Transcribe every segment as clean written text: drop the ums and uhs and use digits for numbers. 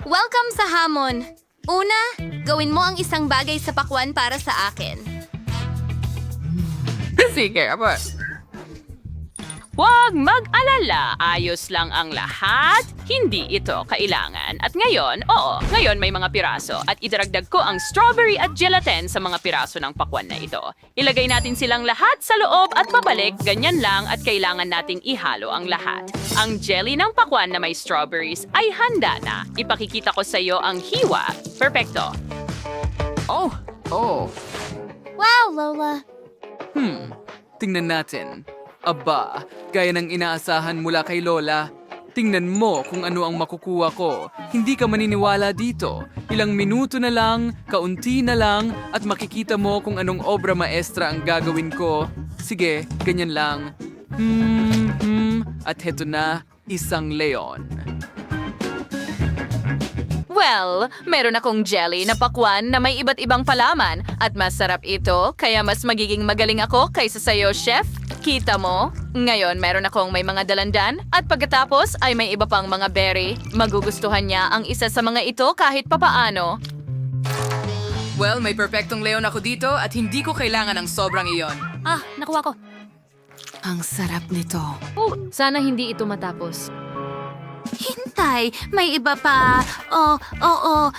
Welcome sa hamon. Una, gawin mo ang isang bagay sa pakwan para sa akin. Sige, aber. Huwag mag-alala. Ayos lang ang lahat. Hindi ito kailangan. At ngayon, ngayon may mga piraso. At idaragdag ko ang strawberry at gelatin sa mga piraso ng pakwan na ito. Ilagay natin silang lahat sa loob at pabalik. Ganyan lang at kailangan nating ihalo ang lahat. Ang jelly ng pakwan na may strawberries ay handa na. Ipakikita ko sa iyo ang hiwa. Perfecto. Oh. Wow, Lola. Tingnan natin. Aba, gaya ng inaasahan mula kay Lola. Tingnan mo kung ano ang makukuha ko. Hindi ka maniniwala dito. Ilang minuto na lang, kaunti na lang, at makikita mo kung anong obra maestra ang gagawin ko. Sige, ganyan lang. At heto na, isang leon. Well, meron akong jelly na pakwan na may iba't ibang palaman at masarap ito kaya mas magiging magaling ako kaysa sa'yo, chef. Kita mo? Ngayon meron akong may mga dalandan at pagkatapos ay may iba pang mga berry. Magugustuhan niya ang isa sa mga ito kahit papaano. Well, may perpektong leon ako dito at hindi ko kailangan ng sobrang iyon. Nakuha ko. Ang sarap nito. Sana hindi ito matapos. Hintay, may iba pa. Oo.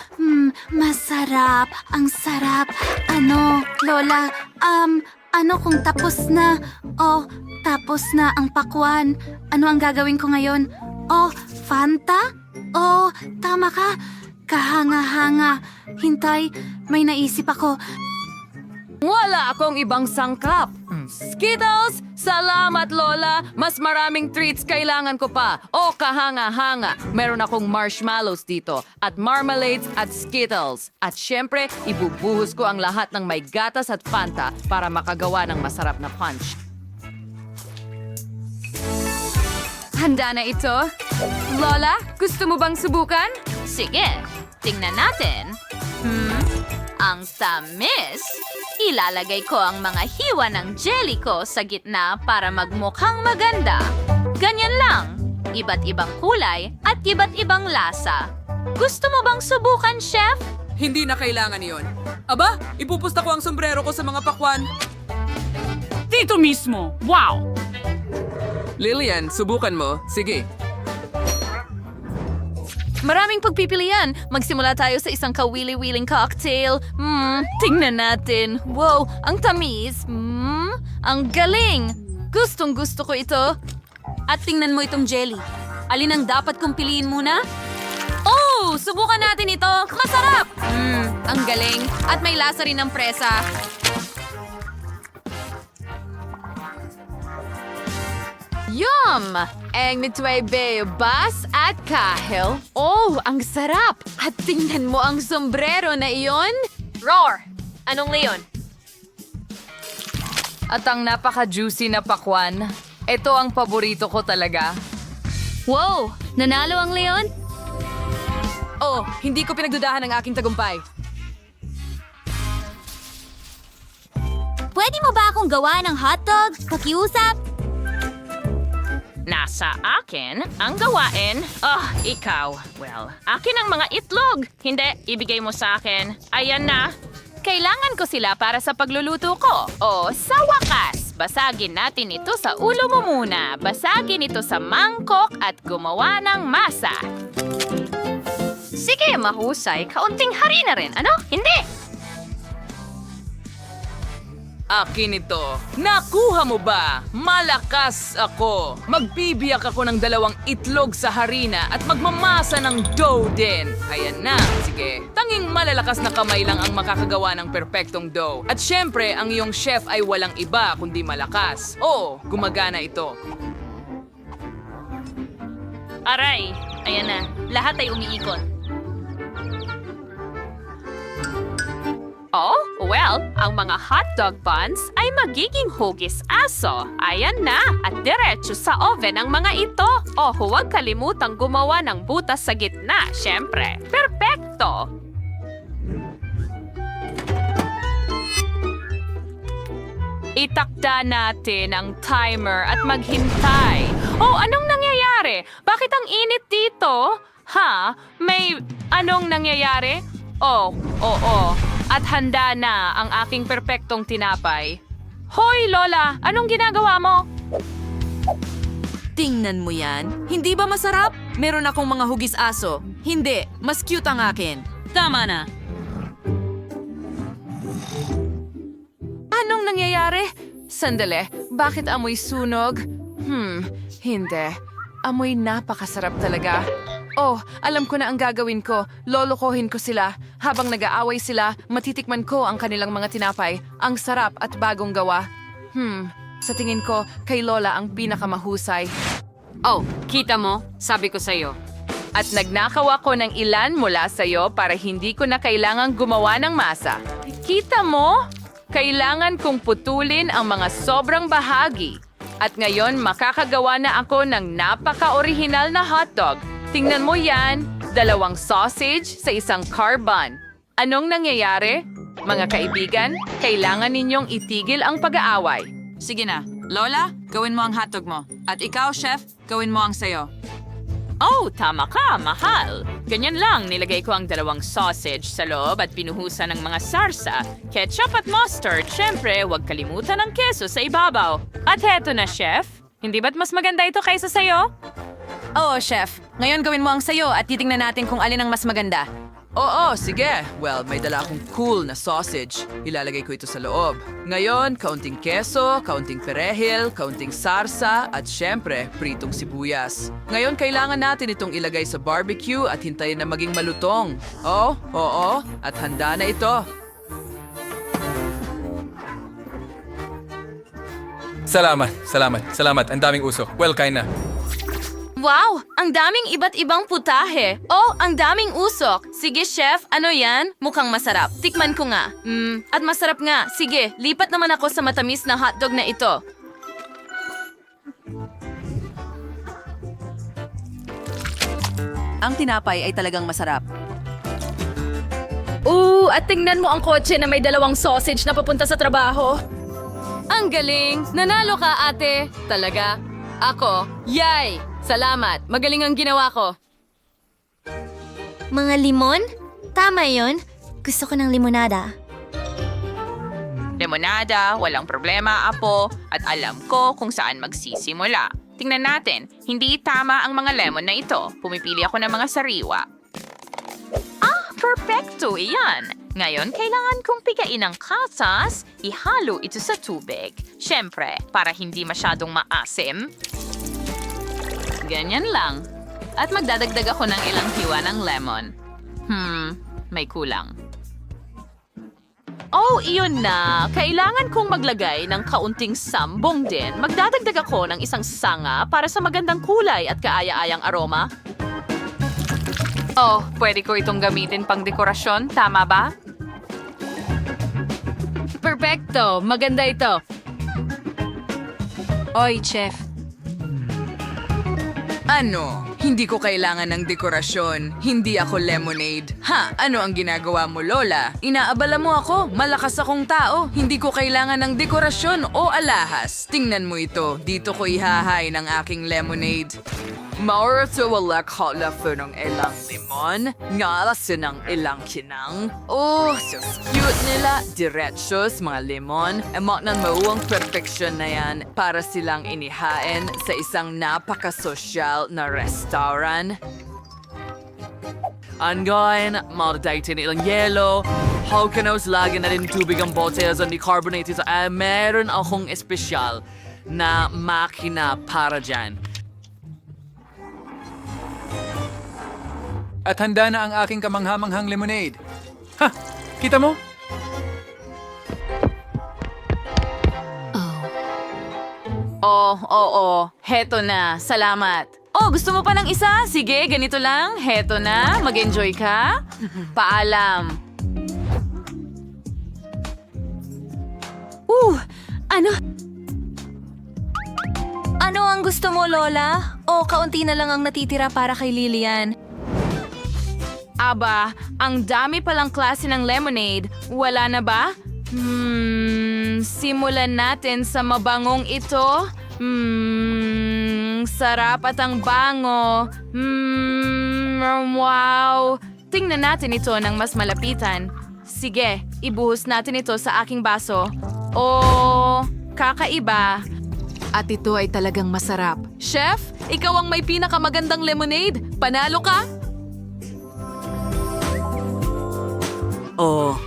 Masarap. Ang sarap. Lola, ano kung tapos na? Tapos na ang pakwan. Ano ang gagawin ko ngayon? Fanta? Tama ka. Kahanga-hanga. Hintay, may naisip ako. Wala akong ibang sangkap. Skittles! Salamat, Lola! Mas maraming treats kailangan ko pa. Kahanga-hanga. Meron akong marshmallows dito at marmalades at Skittles. At syempre, ibubuhos ko ang lahat ng may gatas at Fanta para makagawa ng masarap na punch. Handa na ito? Lola, gusto mo bang subukan? Sige, tingnan natin. Ang tamis! Ilalagay ko ang mga hiwa ng jelly ko sa gitna para magmukhang maganda. Ganyan lang. Iba't ibang kulay at iba't ibang lasa. Gusto mo bang subukan, chef? Hindi na kailangan iyon. Aba, ipupusta ko ang sombrero ko sa mga pakwan. Dito mismo! Wow! Lillian, subukan mo. Sige. Maraming pagpipilian. Magsimula tayo sa isang kawili-wiling cocktail. Tingnan natin. Wow, ang tamis. Ang galing. Gustong-gusto ko ito. At tingnan mo itong jelly. Alin ang dapat kong piliin muna? Subukan natin ito. Masarap! Ang galing. At may lasa rin ng presa. Yum! Ang mitway bas at kahel. Ang sarap! At tingnan mo ang sombrero na iyon. Roar! Anong leon? At ang napaka-juicy na pakwan. Ito ang paborito ko talaga. Wow! Nanalo ang leon? Hindi ko pinagdudahan ang aking tagumpay. Pwede mo ba akong gawa ng hotdog? Pakiusap? Nasa akin ang gawain. Ikaw. Well, akin ang mga itlog. Hindi, ibigay mo sa akin. Ayan na. Kailangan ko sila para sa pagluluto ko. Sa wakas, basagin natin ito sa ulo mo muna. Basagin ito sa mangkok at gumawa ng masa. Sige, mahusay. Kaunting harina rin. Ano? Hindi. Akin ito. Nakuha mo ba? Malakas ako. Magbibiyak ako ng 2 itlog sa harina at magmamasa ng dough din. Ayan na. Sige. Tanging malalakas na kamay lang ang makakagawa ng perpektong dough. At syempre, ang iyong chef ay walang iba kundi malakas. Gumagana ito. Aray, ayan na. Lahat ay umiikot. Ang mga hotdog buns ay magiging hugis aso. Ayan na, at diretso sa oven ang mga ito. Huwag kalimutang gumawa ng butas sa gitna, syempre. Perpekto! Itakda natin ang timer at maghintay. Anong nangyayari? Bakit ang init dito? Ha? May anong nangyayari? Oh, oo. At handa na ang aking perpektong tinapay. Hoy, Lola! Anong ginagawa mo? Tingnan mo yan. Hindi ba masarap? Meron akong mga hugis aso. Hindi, mas cute ang akin. Tama na. Anong nangyayari? Sandali, bakit amoy sunog? Hindi. Amoy napakasarap talaga. Oh, alam ko na ang gagawin ko. Lolokohin ko sila. Habang nag-aaway sila, matitikman ko ang kanilang mga tinapay. Ang sarap at bagong gawa. Sa tingin ko, kay Lola ang pinakamahusay. Oh, kita mo? Sabi ko sa'yo. At nagnakaw ako ng ilan mula sa'yo para hindi ko na kailangang gumawa ng masa. Kita mo? Kailangan kong putulin ang mga sobrang bahagi. At ngayon makakagawa na ako ng napaka-orihinal na hotdog. Tingnan mo yan, 2 sausage sa isang carbon. Anong nangyayari? Mga kaibigan, kailangan ninyong itigil ang pag-aaway. Sige na. Lola, gawin mo ang hotdog mo. At ikaw, chef, gawin mo ang sayo. Oh, tama ka, mahal. Ganyan lang, nilagay ko ang 2 sausage sa loob at pinuhusan ng mga sarsa, ketchup at mustard. Siyempre, huwag kalimutan ng keso sa ibabaw. At heto na, chef. Hindi ba't mas maganda ito kaysa sayo? Oo, chef. Ngayon gawin mo ang sayo at titingnan natin kung alin ang mas maganda. Oo, sige. Well, may dala akong cool na sausage. Ilalagay ko ito sa loob. Ngayon, kaunting keso, kaunting perehil, kaunting sarsa, at syempre, pritong sibuyas. Ngayon, kailangan natin itong ilagay sa barbecue at hintayin na maging malutong. Oh, oo, at handa na ito. Salamat. Ang daming uso. Well, kain na. Wow! Ang daming iba't ibang putahe. Oh, ang daming usok. Sige, chef, ano yan? Mukhang masarap. Tikman ko nga. At masarap nga. Sige, lipat naman ako sa matamis na hotdog na ito. Ang tinapay ay talagang masarap. At tingnan mo ang kotse na may 2 sausage na papunta sa trabaho. Ang galing! Nanalo ka, ate. Talaga? Ako. Yay! Salamat. Magaling ang ginawa ko. Mga limon? Tama yon. Gusto ko ng limonada. Limonada, walang problema, apo, at alam ko kung saan magsisimula. Tingnan natin, hindi tama ang mga lemon na ito. Pumipili ako ng mga sariwa. Perfecto, iyan. Ngayon, kailangan kong pigain ang kasas, ihalo ito sa tubig. Siyempre, para hindi masyadong maasim. Ganyan lang. At magdadagdag ako ng ilang hiwa ng lemon. May kulang. Oh, iyon na. Kailangan kong maglagay ng kaunting sambong din. Magdadagdag ako ng isang sanga para sa magandang kulay at kaaya-ayang aroma. Oh, pwede ko itong gamitin pang dekorasyon, tama ba? Perfecto. Maganda ito. Oy, chef. Ano? Hindi ko kailangan ng dekorasyon. Hindi ako lemonade. Ha? Ano ang ginagawa mo, Lola? Inaabala mo ako. Malakas akong tao. Hindi ko kailangan ng dekorasyon o alahas. Tingnan mo ito. Dito ko ihahay ng aking lemonade. Maurito wala ka lafo ng ilang limon. Ngalasin ng ilang kinang. Oh, so cute nila. Diretsos, mga limon. Emot ng mauwang perfection na yan para silang inihain sa isang napaka-social na restaurant. Anggain, maladating ilang yelo. Hawkanos, lagyan na rin tubig ang botes ang decarbonated. Meron akong espesyal na makina para dyan. At handa na ang aking kamanghamanghang lemonade. Ha! Kita mo? Oo. Heto na. Salamat. Oh, gusto mo pa ng isa? Sige, ganito lang. Heto na. Mag-enjoy ka. Paalam. Ano? Ano ang gusto mo, Lola? O kaunti na lang ang natitira para kay Lilian? Aba, ang dami palang klase ng lemonade. Wala na ba? Simulan natin sa mabangong ito. Sarap at ang bango. Wow! Tingnan natin ito ng mas malapitan. Sige, ibuhos natin ito sa aking baso. Oh, kakaiba. At ito ay talagang masarap. Chef, ikaw ang may pinakamagandang lemonade. Panalo ka? Oh,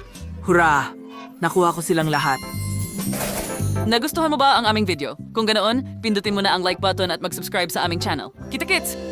hurra! Nakuha ko silang lahat. Nagustuhan mo ba ang aming video? Kung ganoon, pindutin mo na ang like button at mag-subscribe sa aming channel. Kita-kits!